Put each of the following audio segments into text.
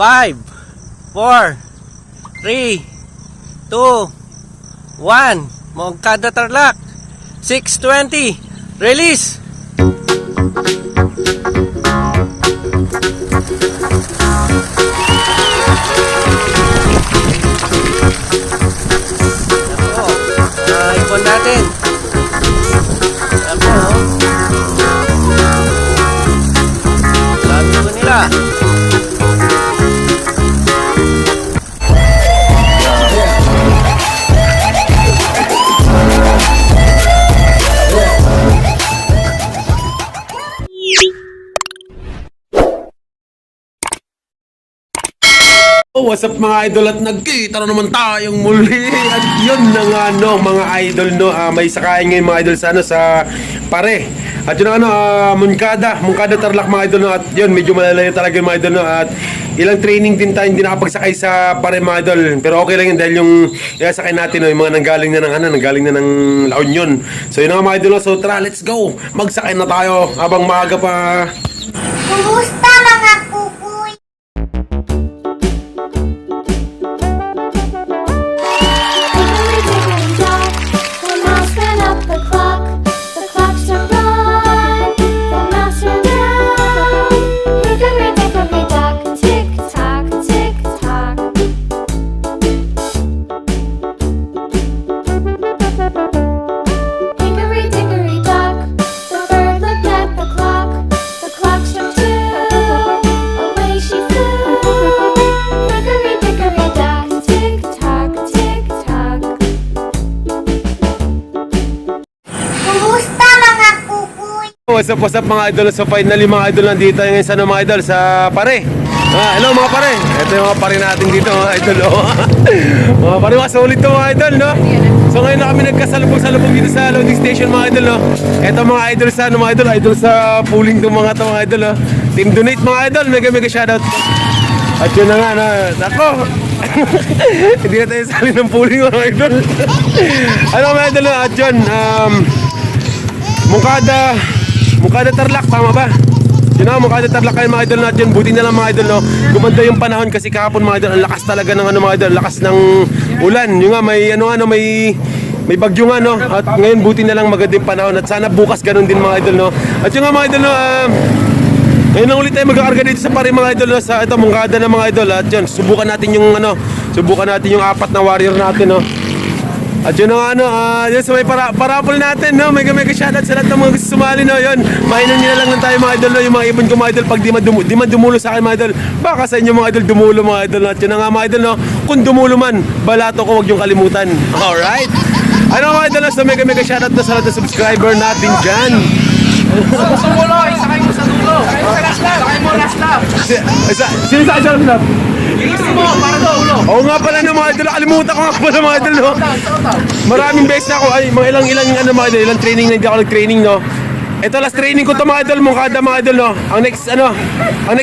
5, 4, 3, 2, 1. Moncada Tarlac. 6:20. Release. Ipon natin. Ako. Sabi ko nila. Oh, what's up mga idol, at nagkita na naman tayong muli. At yun na nga no mga idol no, may sakayan ngayon mga idol sa sa Pare. At yun na Moncada Tarlac mga idol no. At yun medyo malalayo talaga yung mga idol no. At ilang training din tayo hindi nakapagsakay sa Pare mga idol. Pero okay lang yun dahil yung sakay natin no, yung mga nanggaling na ng La Union. So yun nga mga idol no. So tara, let's go. Magsakay na tayo habang maaga pa. Kumusta mga kukuy? What's up mga idol? So finally mga idol, nandito ngayon sa mga idol sa Pare. Hello mga pare. Ito yung mga pare natin dito mga idol. Mga pare, mga solid to mga idol no. So ngayon na kami nagkasalubong dito sa loading station mga idol no. Ito mga idol sa mga idol sa pooling to mga idol no. Team Donate mga idol, mega shoutout. At yun na nga na, nako. Hindi na tayo sali ng pooling mga idol. Ano mga idol no, at yun Moncada Tarlac, tama ba? Yun na, Moncada Tarlac kayo mga idol natin. Buti na lang mga idol no. Gumanda yung panahon kasi kahapon mga idol. Ang lakas talaga ng mga idol, lakas ng ulan. Yung nga may bagyo nga no. At ngayon buti na lang maganda yung panahon. At sana bukas ganun din mga idol no. At yung nga mga idol no, ngayon lang ulit tayo magkakarga dito sa Pare mga idol no. Sa ito Moncada na mga idol. At yun, subukan natin yung apat na warrior natin no. At yun ang yun, so may parapol natin no, mega shoutout sa lahat ng mga gusto sumali no. Yun, mainan nyo na lang tayo mga idol no, yung mga ibon ko mga idol. Pag di man dumulo sa akin mga idol, baka sa inyo mga idol dumulo mga idol. At yun nga mga idol no, kung dumulo man, balato ko, wag yung kalimutan. Alright, ano mga idol no, so mega shoutout na sa lahat ng subscriber natin dyan. Sumulo, isakay mo sa dulo. Sakay mo last lap. Sino sa last lap? Gusto mo, para sa ulo. Oo nga pala no mga idol, nakalimutan ko nga pala mga idol no. Maraming beses na ako, mga ilang training na hindi ako nag-training no. Ito last training ko to mga idol, Moncada mga idol no. Ang next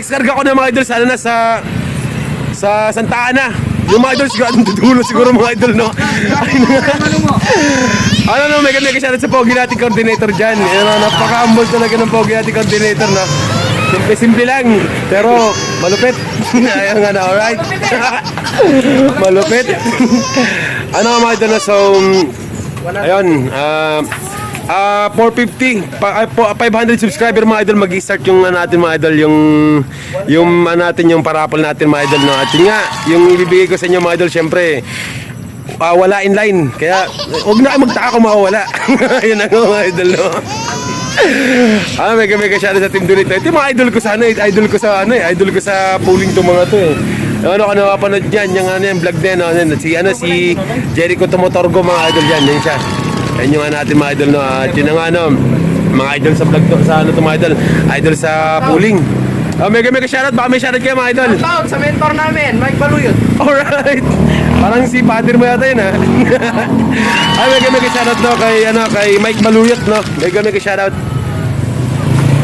karga ko na mga idol sana na sa Santa Ana. Yung mga idol siguro dudulo siguro mga idol no. Ano no, mega shoutout sa Pogi natin coordinator dyan. Napaka-humble talaga ng Pogi natin coordinator no. Simple lang, pero malupit. Ayun nga na, alright. Malupit. Ano mga idol na, so ayun, 450 500 subscriber mga idol, mag-start yung natin mga idol, yung parapol natin mga idol no. At yun nga, yung ibibigay ko sa inyo mga idol, syempre wala in line, kaya huwag na kayo magtaka kung mawawala. Yun ang mga idol no. Mega shoutout sa Team Donate. Ito yung mga idol ko sa idol ko sa pooling to mga to eh. Ano napapanood diyan yung vlog din no, si Jericho Tumotorgo mga idol diyan, yan siya. Yan yung natin mga idol no. At yun nga mga idol sa vlog to, sa to mga idol sa pooling. Mega shoutout, baka may shoutout kayo mga idol. Shoutout sa mentor namin, Mike Baluyot. Alright. Parang si father mo yata yun ha. Mega shoutout no kay Mike Baluyot no. Mega shoutout.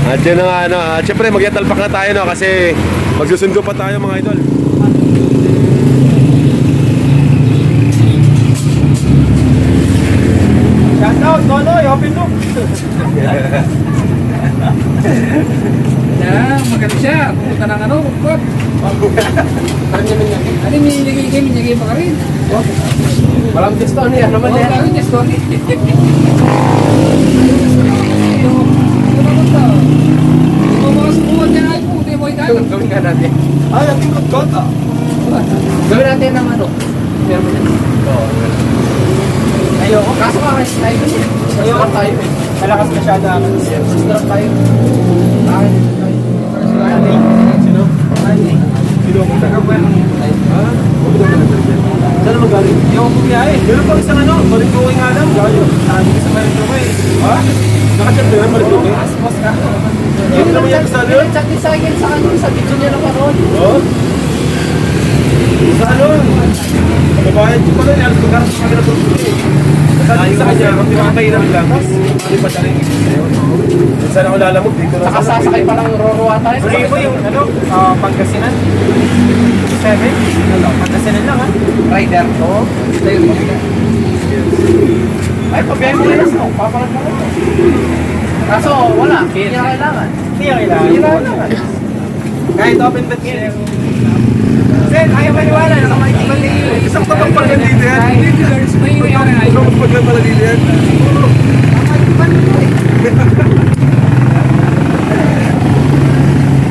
At yun na nga syempre magyatalpak na tayo no, kasi magsusundo pa tayo mga idol. Shoutout, Nonoy, open look. Maganda siya. ka ng ano, bukod. Ano, minigay pa ka rin. Walang discount yan naman Oo, yan. lagi niya, sorry. Gawin nga natin. Ay, ang tingkot ko ito. Gawin natin ng ano. Ayoko. Kaso ka kasi tayo kasi. Ayoko tayo. Malakas masyado ako. Sarap tayo. Bakit? Sino? Sino ang punta? Ha? Saan naman galing? Hindi ako pumiyahe. Meron pa isang ano, Marinduque nga lang. Sabi ko sa Marinduque. Ha? Nakachat na yan, Marinduque? Asmos ka. Yun naman yan sa ano? Chat din sa akin sa kanya sa video niya ng karoon. Oo? Sa ano? Kababayan ko pala, alas ko karang sa kanila po. Sabi sa kanya, kung pinakakainan lang, mas ano pa siya rin isip sa'yo. Saan ako lalamog, dito na Nakasasakay pa ng Roroa tayo. Tuloy ko yung ano, Pangasinan. 7. Ano, Pangasinan lang ha. Rider to. Tayo mo. Ay, pabiyahin mo na sa papalag mo. Kaso, wala. Hindi na kailangan. Hindi yung kailangan. Hindi na kailangan. Kahit open bet yan. Sen, ayaw maniwala. Nakamakikibang na yun. Isang tabang pala dito yan. May Isang tabang pala dito yan.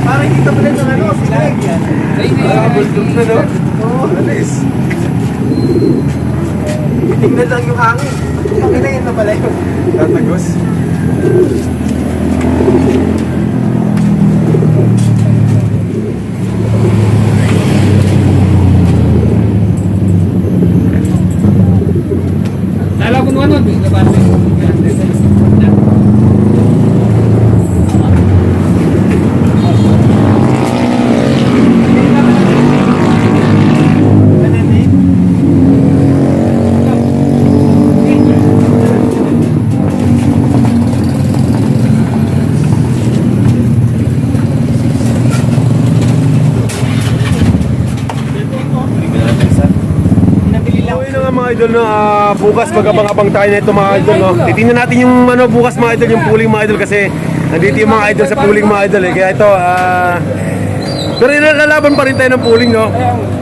Parang hindi ka pala ng ano, sinag yan. Bulldog na, no? Oo, alis. Tingnan lang yung hangin. Ang ina yun na pala yun. Tatagos. Lalo ko nung ano, di ba? Okay na nga mga idol, no? Bukas magabang-abang tayo na ito mga idol, no? Titingnan natin yung ano, bukas mga idol, yung pooling mga idol kasi nandito yung mga idol sa pooling mga idol eh. Kaya ito, pero lalaban pa rin tayo ng pooling, no?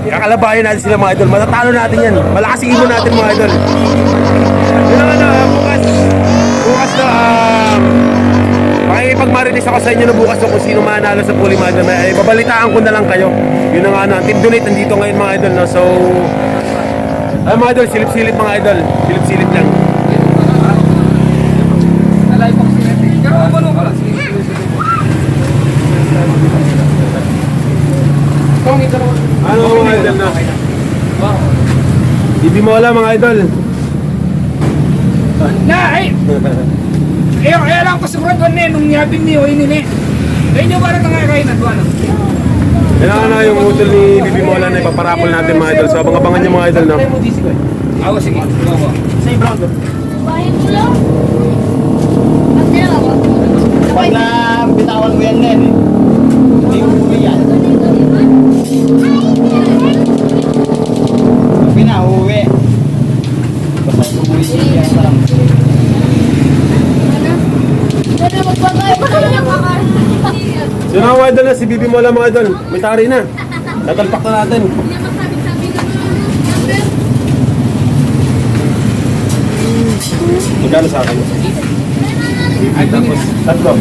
Kakalabayan natin sila mga idol. Matatalo natin yan. Malakas yung ibon natin mga idol. Yun ang ano, bukas na, makikipagmarites ako sa inyo na bukas no, kung sino manalo sa pooling mga idol. Ay, babalitaan ko na lang kayo. Yun ang ano, Team Donate nandito ngayon mga idol, no? So, ay mga idol, silip-silip mga idol. Silip-silip lang. Nalay pa kasi natin. Pero ano ko lang. Ano mga idol na? Hindi mo alam mga idol. Na, ay! Kaya lang ko sigurad doon eh, nung niyabing niyo, inini. Kaya nyo parang nangakain na doon. Kailangan na yung utol ni Bibi Mola na ipaparapol natin mga idol. So abang-abangan nyo mga idol, no? Ako, sige. Go. Sa brown doon. Bayan mo lang. Ang dalawa ba? Pag na bitawan mo yan na yan eh. Hindi mo uwi yan. Pag pinauwi. Basta umuwi siya sa lang. Dala, magbagay. Yun ang mga idol na si Bibi Mola mga idol. May tari na. Tatalpak na natin. Magkano sa akin? Tapos, tatlo.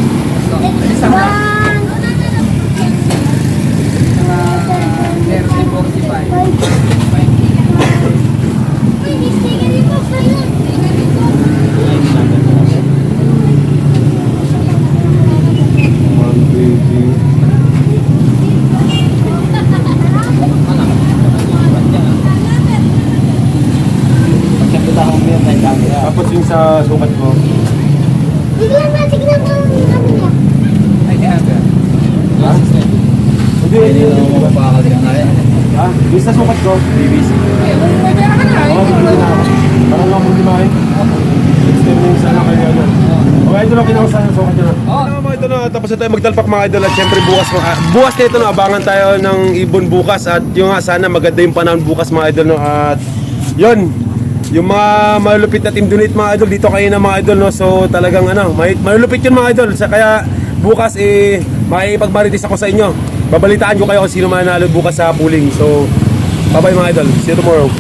Tapos yung sa sukat ko. Tignan mo, tignan mo. Ano niya? Ay, di aga. Ha? Hindi. Ha? Yung sa sukat ko, BBC. Ay, may pera ka na. Oo, hindi na ako. Parang lang mo dimahin. Extend mo yung sana kayo ano. Okay, ito lang kinausan yung sukat nyo na. Oo. Ano mga idol na, tapos na tayo magtalpak mga idol at syempre bukas bukas na ito na, abangan tayo ng ibon bukas at yung nga sana maganda yung panahon bukas mga idol no at yun, yung mga malulupit na team donate mga idol dito kayo na mga idol no, so talagang ano, malulupit yun mga idol, kaya bukas makikipagmarites ako sa inyo babalitaan ko kayo kung sino mananalo bukas sa pooling. So, bye-bye mga idol. See you tomorrow.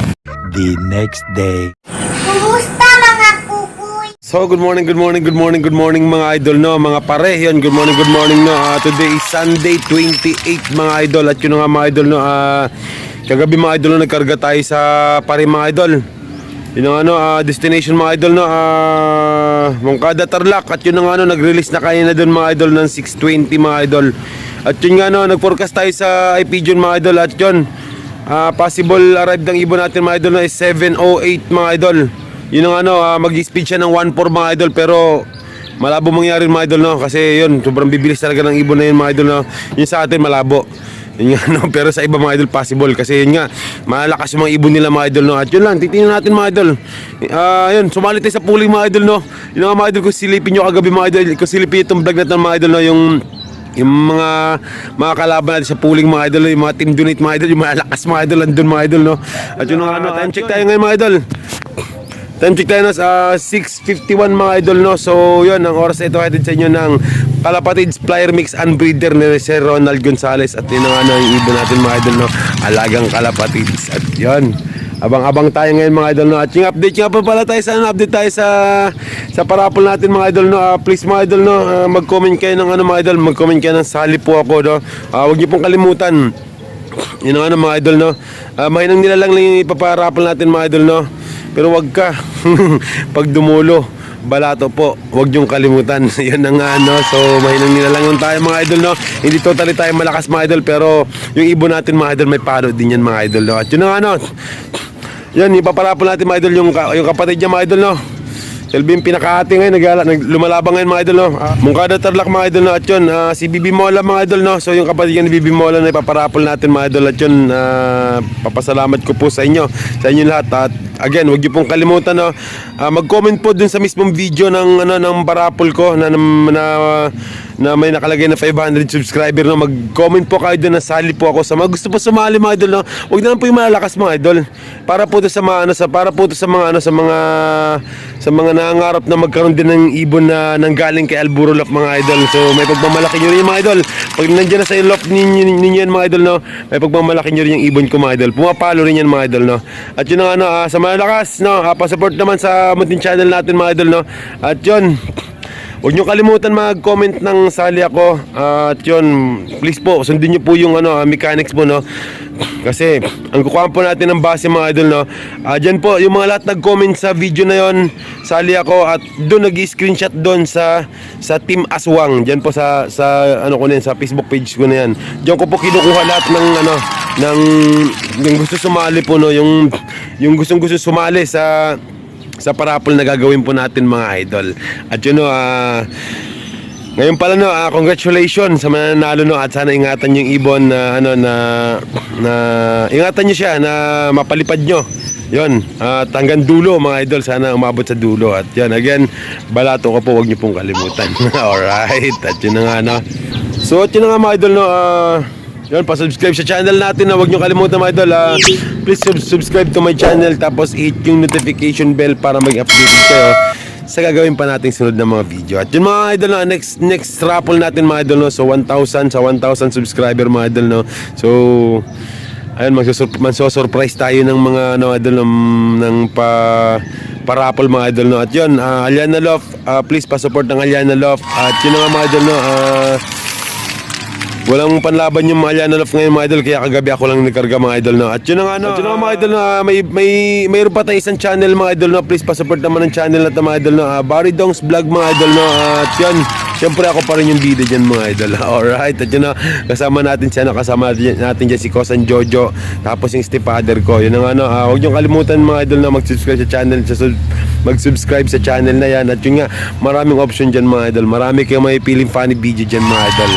The next day. Kumusta mga kukuy? So, good morning mga idol, no? Mga pare, yun, good morning, no? Today is Sunday, 28 mga idol. At yun nga mga idol, no? Kagabi mga idol, no, nagkarga tayo sa pare mga idol. Yun ang destination mga idol, no? Moncada Tarlac. At yun ang nag-release na kanina doon mga idol ng 6:20 mga idol. At yun nga, no, nag-forecast tayo sa iPigeon mga idol. At yun, possible arrive ng ibon natin mga idol na is 7:08 mga idol. Yun ang mag-speed siya ng 1:4 mga idol, pero malabo mangyari mga idol, no? Kasi yun, sobrang bibilis talaga ng ibon na yun mga idol, no? Yun sa atin malabo. Yun nga, no? Pero sa iba mga idol possible, kasi yun nga, malakas yung mga ibon nila mga idol, no? At yun lang, titingnan natin mga idol. Yun, sumali tayo sa pooling mga idol, no? Yun nga mga idol, kung silipin nyo kagabi mga idol, kung silipin itong vlog natin mga idol, no? Yung mga kalaban natin sa pooling mga idol, yung mga team donate mga idol, yung mga lakas mga idol, andun mga idol, no? At yun nga, time check tayo ngayon mga idol. Time check tayo na 6:51 mga idol, no? So yun, ang oras na ito hatid sa inyo ng Kalapatids Flyer Mix and Breeder ni Sir Ronald Gonzales. At yun ang yung ibon natin mga idol, no? Alagang Kalapatids. At yun, abang-abang tayo ngayon mga idol, no? At yung update nga pa pala tayo, update tayo sa parapol natin mga idol, no? Please mga idol, no? Mag-comment kayo ng mga idol, mag-comment kayo ng sali po ako, no? Huwag niyo pong kalimutan. Yun ang mga idol, no? Mahinang nila lang yung ipaparapol natin mga idol, no? Pero wag ka pag dumulo, balato po, wag yung kalimutan. Yan ang so mahinang nila lang yung tayo mga idol, no? Hindi totally tayo malakas mga idol, pero yung ibon natin mga idol may paro din yan mga idol, no? At yun ang yan, ipaparapol natin mga idol yung kapatid niya mga idol, no? Elvin pinakahati ngayon, lumalabang ngayon mga idol, no? Moncada Tarlac mga idol, no? At yun, si Bibi Mola mga idol, no? So yung kapatid niya ni Bibi Mola na ipaparapol natin mga idol. At yun, papasalamat ko po sa inyo lahat. At again, huwag niyo pong kalimutan, no? Mag-comment po dun sa mismong video ng parapol ko na may nakalagay na 500 subscriber, no? Mag-comment po kayo dun na sali po ako sa mga gusto po sumali mga idol, no? Huwag na lang po yung malalakas mga idol. Para po to sa mga sa mga nangangarap na magkaroon din ng ibon na nanggaling kay Alburo Loft mga idol. So may pagmamalaki nyo rin mga idol. Pag nandiyan na sa loft ninyo yan mga idol, no? May pagmamalaki nyo rin yung ibon ko mga idol. Pumapalo rin yan mga idol, no? At yun ang sa malakas, no? Pa-support naman sa munting channel natin mga idol, no? At yun, huwag nyo kalimutan mag-comment ng sali ako. At yun, please po, sundin nyo po yung mechanics mo, no? Kasi ang kukuhaan po natin ng base mga idol, no? Dyan po, yung mga lahat nag-comment sa video na yon, sali ako. At doon nag-screenshot doon sa Team Aswang. Dyan po sa ko na yan, sa Facebook page ko na yan. Dyan ko po kinukuha lahat ng yung gusto sumali po, no? Yung gusto sumali sa parapol na gagawin po natin mga idol. At yun, ngayon pala, no, congratulations sa mananalo, no? At sana ingatan yung ibon na ingatan nyo siya na mapalipad nyo. Yun, at hanggang dulo mga idol, sana umabot sa dulo. At yan, again, balato ko po, huwag nyo pong kalimutan. Alright, at yun na nga, no? So at yun na nga mga idol, no? Yun, pa-subscribe sa channel natin, na huwag nyo kalimutan mga idol. Please subscribe to my channel, tapos hit yung notification bell para mag-update kayo sa gagawin pa nating sunod na mga video. At yun mga idol, no, next raffle natin mga idol, no? So 1,000 subscriber mga idol, no? So ayun, magso-surprise tayo ng mga idol, ng pa-raffle mga idol, no? At yun, Aliana Love, please pa-support ng Aliana Love. At yun nga mga idol, no? Walang panlaban yung mga Aliana Love ngayon mga idol, kaya kagabi ako lang nagkarga mga idol, no? At yun na nga, mga idol, no? Mayroon pa tayo isang channel mga idol, no? Please pa-support naman ng channel na ito mga idol, no? Barry Dong's Vlog mga idol, no? At yun, siyempre ako pa rin yung bida dyan mga idol. Alright, at yun na, kasama natin dyan si Kosan Jojo, tapos yung stepfather ko. Yun na nga, no? Huwag niyong kalimutan mga idol na mag-subscribe sa channel, mag-subscribe sa channel na yan. At yun nga, maraming option dyan mga idol. Marami kayong may piling funny video dyan mga idol.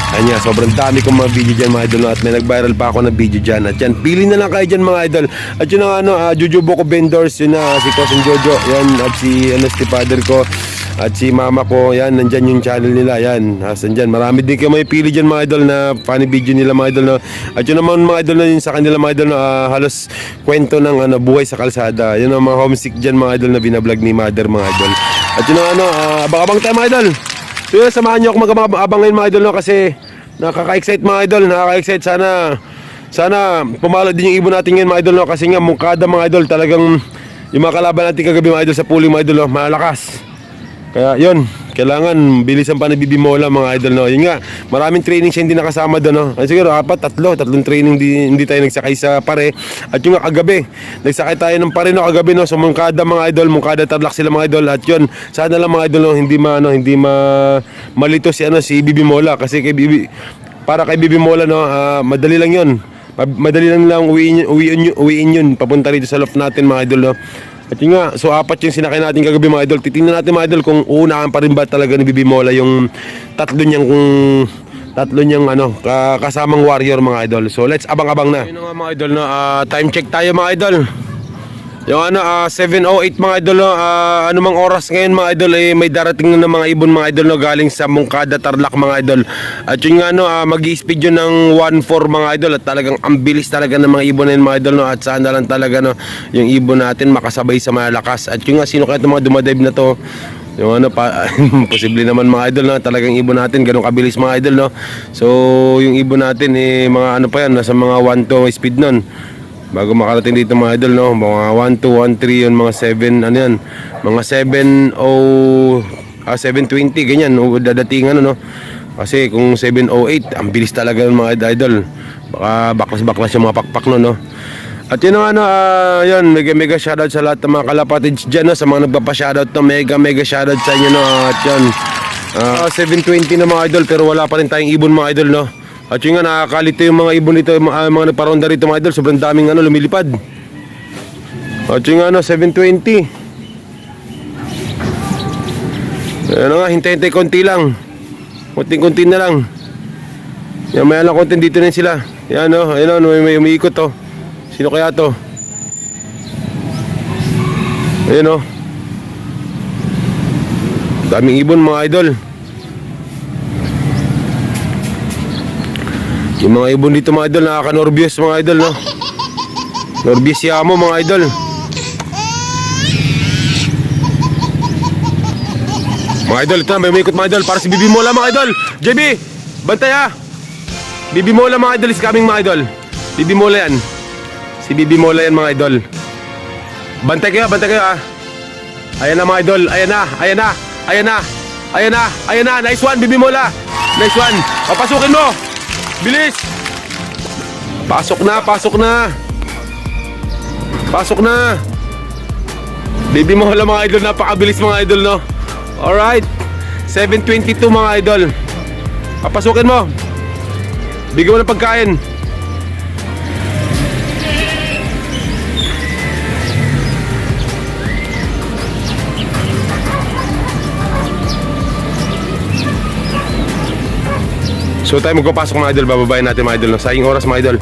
Anya, sobrang dami kong mga video dyan mga idol, no? At may nag-viral pa ako ng video dyan. At yan, pili na lang kayo dyan mga idol. At yun ang Jojo Boko Vendors, yun na si Cousin Jojo, yan, at si father ko, at si mama ko, yan, nandyan yung channel nila, yan, asan dyan. Marami din kayo may pili dyan mga idol na funny video nila mga idol, no? At yun naman mga idol na yun sa kanila mga idol, no? Halos kwento ng buhay sa kalsada. Yun ang mga homesick dyan mga idol na binablog ni mother mga idol. At yun ang abang-abang tayo mga idol. So yun, samahan nyo ako mag-abang ngayon mga idol, no? Kasi Nakaka-excite mga idol, nakaka-excite. Sana pumalo din yung ibon natin ngayon mga idol, no? Kasi nga mungkada mga idol, talagang yung mga kalaban natin kagabi mga idol sa pooling mga idol, no? Malakas. Kaya yun, kailangan bilisan pa na bibimola mga idol, no? Yun nga, maraming training siya hindi nakasama doon, no? Ay, siguro tatlong training hindi tayo nagsakay sa pare. At yung nga kagabi, nagsakay tayo ng pare, no? Kagabi, no? So mungkada mga idol, mungkada Tarlac sila mga idol. At yun, sana lang mga idol, no? Hindi malito si Bibi Mola. Kasi para kay Bibi Mola, no? Madali lang yun. Madali lang uwiin yun papunta rito sa loft natin mga idol, no? At yun nga, so 4 yung sinakay natin kagabi mga idol. Titingnan natin mga idol kung uunahan pa rin ba talaga ni Bibi Mola yung tatlo niyang kasamang warrior mga idol. So let's abang-abang na. Yun nga mga idol, no? Time check tayo mga idol. Yung 7:08 mga idol, no? Anumang oras ngayon mga idol, may darating na ng mga ibon mga idol, no? Galing sa Mungkada Tarlac mga idol. At yun nga, no, mag-i-speed yun ng 1-4 mga idol. At talagang ang bilis talaga ng mga ibon na yun mga idol, no? At sana lang talaga, no, yung ibon natin makasabay sa malakas. At yun nga, sino kaya itong mga dumadive na to? Yung posible naman mga idol, no? Talagang ibon natin ganun kabilis mga idol, no? So yung ibon natin mga pa yan, nasa mga 1-2 speed nun bago makarating dito mga idol, no? Mga 1-2, 1-3 yun, mga 7 yan, mga 7:20 ganyan, no? Dadating no? Kasi kung 7:08 ang bilis talaga ng mga idol, baka baklas yung mga pakpak no? At yun yun, mega shoutout sa lahat ng mga kalapatids dyan, no? Sa mga nagpapa-shoutout, no? Mega shoutout sa inyo, no? At yun, 7:20 na mga idol, pero wala pa rin tayong ibon mga idol, no? At yun nga, nakakalito yung mga ibon dito, mga nagparonda rito mga idol, sobrang daming lumilipad. At yun nga, 7:20. Ayan nga, hintay-hintay konti lang, konti na lang. Yan, maya lang konti, dito na sila. Yan, no? Ayan, no? May umiikot, to. Sino kaya to? Ayan, no? Daming ibon mga idol. Yung mga ibon dito mga idol, nakaka-norbious mga idol, no? Norbious yamo mga idol. Mga idol, ito na, may umikot mga idol. Para si Bibi Mola mga idol. JB, bantay ha. Bibi Mola mga idol is coming mga idol. Bibi Mola yan. Si Bibi Mola yan mga idol. Bantay kayo ha. Ayan na mga idol, ayan na. Nice one Bibi Mola. Nice one. Papasukin mo. Bilis! Pasok na! Bibi Mola mga idol, napakabilis mga idol, no? Alright, 7:22 mga idol. Papasukin mo. Bigyan mo ng pagkain. So tayo magpapasok mga idol, bababayin natin mga idol, no? Sayang oras mga idol.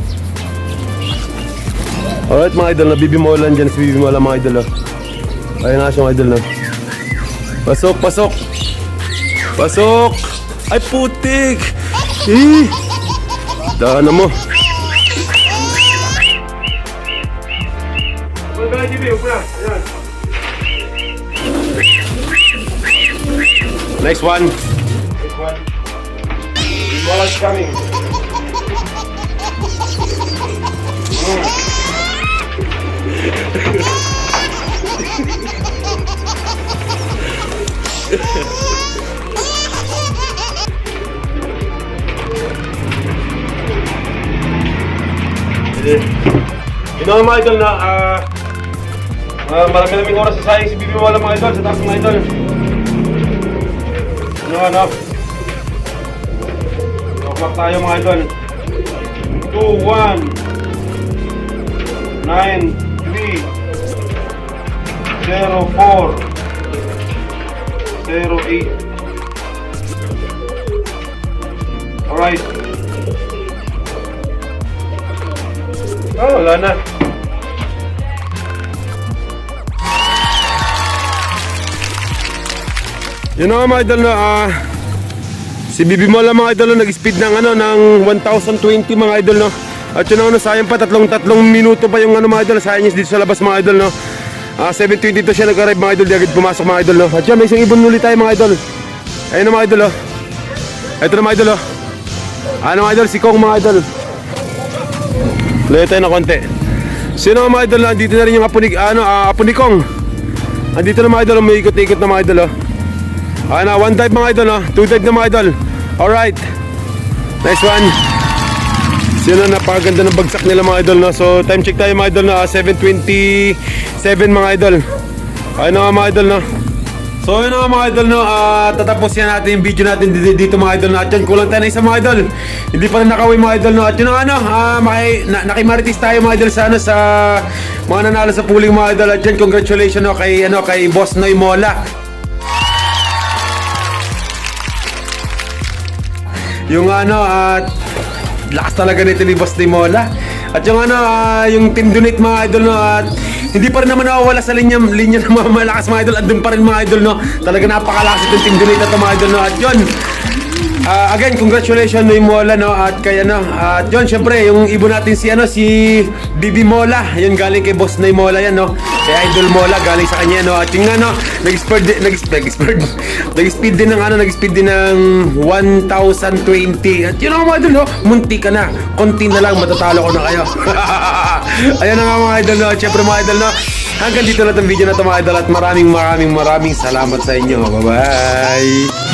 Alright mga idol, Bibi Mola dyan, si Bibi Mola mga idol, no? Ayun na siya mga idol, no? Pasok! Ay putik! Daan na mo. Next one. Mola's coming. You know mga idol na maraming oras sa sayang si Bibi Mola mga idol, sa taas mga idol. Clock tayo mga idol. 2, 1 9, 3 0, 4 0, 8. Alright. Wala na. Yun nga mga idol, na si Bibi Mola mga idol, nag-speed ng ng 1020 mga idol, no? At yun sayang pa, tatlong minuto pa yung mga idol, sayang dito sa labas mga idol, no? 7:22 siya nag-arrive mga idol, di agad pumasok mga idol, no? At yun, may isang ibon ulit tayo mga idol. Ayun na mga idol, oh. Ito na mga idol, oh. Ano mga idol, si Kong mga idol. Layo tayo na konti. Sino mga idol, andito na rin yung apo ni Kong. Andito na mga idol, may ikot-ikot na mga idol. One dive mga idol, two dive na mga idol. Alright. Nice one. Sino, napakaganda ng bagsak nila mga idol, no? So time check tayo mga idol, 7:27 mga idol. Mga idol, no? So yun mga idol, no? Tatapos yan natin yung video natin dito mga idol, no? At yun, kulang tayo na isa mga idol. Hindi pa rin nakawin mga idol, no? At yun nakimaritis tayo mga idol sa mga nanalo sa pooling mga idol. At yun, congratulations, no? Kay Boss Noy Mola. Yung lakas talaga nito ni Boss Noy Mola. At yung yung team donate mga idol, no? At hindi pa rin naman nawawala sa linya ng mga malakas mga idol. Andun pa rin mga idol, no? Talaga napakalakas itong team donate na to mga idol, no? At yun, again, congratulations Noy Mola, no? At kaya at yun, syempre, yung ibon natin si Bibi Mola. Yun, galing kay Boss Noy Mola yan, no? Kaya Idol Mola, galing sa kanya, no? At yung nag-speed din ng 1,020. At yun mga idol, no? Munti ka na. Konti na lang, matatalo ko na kayo. Ayan na nga mga idol, no? At syempre mga idol, no? Hanggang dito na itong video na ito mga idol. At maraming salamat sa inyo. Bye-bye!